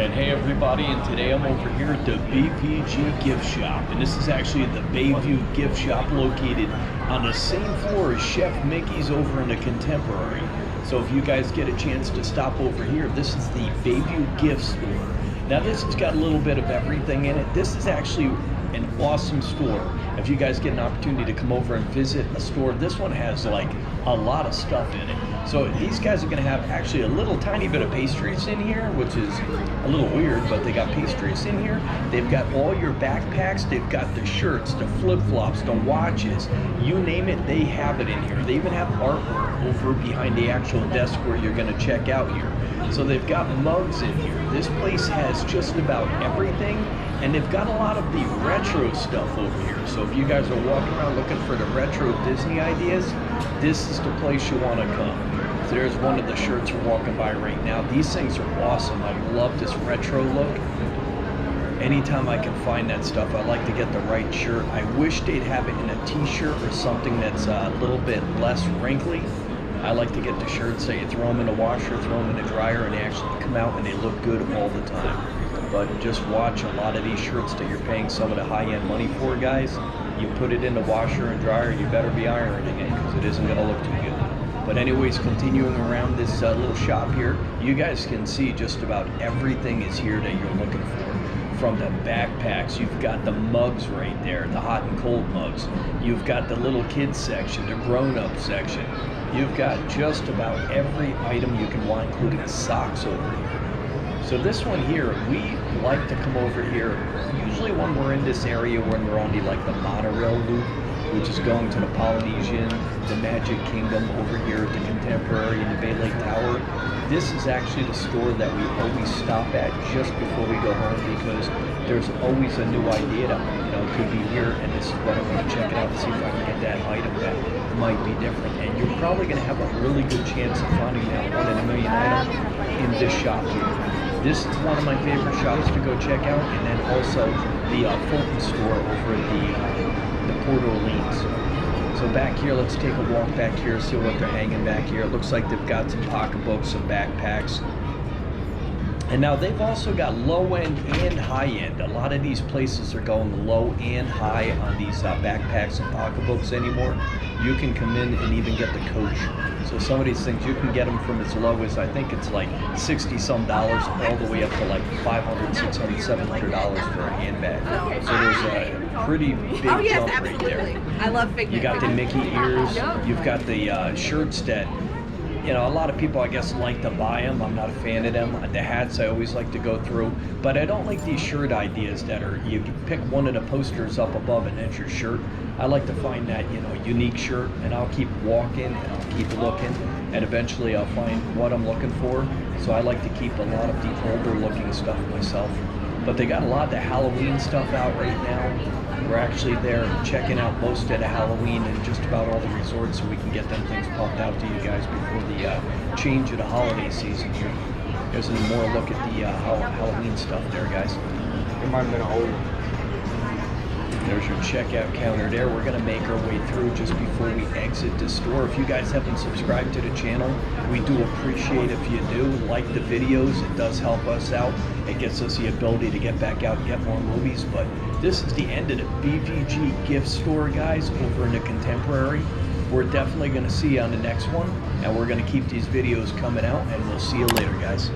And hey everybody, and today I'm over here at the BPG gift shop, and this is actually the Bayview gift shop located on the same floor as Chef Mickey's over in the Contemporary. So if you guys get a chance to stop over here, this is the Bayview gift store. Now this has got a little bit of everything in it. This is actually an awesome store. If you guys get an opportunity to come over and visit a store, this one has like a lot of stuff in it. So these guys are going to have actually a little tiny bit of pastries in here, which is a little weird, but they got pastries in here. They've got all your backpacks, they've got the shirts, the flip-flops, the watches, you name it, they have it in here. They even have artwork over behind the actual desk where you're going to check out here. So they've got mugs in here. This place has just about everything, and they've got a lot of the retro stuff over here. So if you guys are walking around looking for the retro Disney ideas, this is the place you want to come. So there's one of the shirts we're walking by right now. These things are awesome. I love this retro look. Anytime I can find that stuff, I like to get the right shirt. I wish they'd have it in a t-shirt or something that's a little bit less wrinkly. I like to get the shirts that you throw them in the washer, throw them in the dryer, and they actually come out and they look good all the time. But just watch a lot of these shirts that you're paying some of the high-end money for, guys. You put it in the washer and dryer, you better be ironing it because it isn't going to look too good. But anyways, continuing around this little shop here, you guys can see just about everything is here that you're looking for. From the backpacks, you've got the mugs right there, the hot and cold mugs. You've got the little kids section, the grown-up section. You've got just about every item you can want, including socks over here. So this one here, we like to come over here, usually when we're in this area when we're on the monorail loop, which is going to the Polynesian, the Magic Kingdom, over here at the Contemporary and the Bay Lake Tower. This is actually the store that we always stop at just before we go home because there's always a new idea that, could be here, and this is what I'm going to check it out and see if I can get that item that might be different. And you're probably going to have a really good chance of finding that one in a million item in this shop here. This is one of my favorite shops to go check out, and then also the Fulton store over at the Port Orleans. So back here, let's take a walk back here, see what they're hanging back here. It looks like they've got some pocketbooks, some backpacks. And now they've also got low end and high end. A lot of these places are going low and high on these backpacks and pocketbooks anymore. You can come in and even get the Coach. So some of these things, you can get them from as low as, I think it's like $60-some all the way up to like $500, $600, $700 for a handbag. So there's a pretty big jump right there. I love Figment. You got the Mickey ears. You've got the shirts that, a lot of people, I guess, like to buy them. I'm not a fan of them. The hats I always like to go through. But I don't like these shirt ideas that are, you pick one of the posters up above and that's your shirt. I like to find that, unique shirt, and I'll keep walking and I'll keep looking, and eventually I'll find what I'm looking for. So I like to keep a lot of the older looking stuff myself. But they got a lot of the Halloween stuff out right now. We're actually there checking out most of the Halloween and just about all the resorts so we can get them things pumped out to you guys before the change of the holiday season here. There's a more look at the Halloween stuff there, guys. It might have been old. There's your checkout counter there. We're gonna make our way through just before we exit the store. If you guys haven't subscribed to the channel, we do appreciate if you do. Like the videos, it does help us out. It gets us the ability to get back out and get more movies. But this is the end of the BPG gift store, guys, over in the Contemporary. We're definitely gonna see you on the next one, and we're gonna keep these videos coming out, and we'll see you later, guys.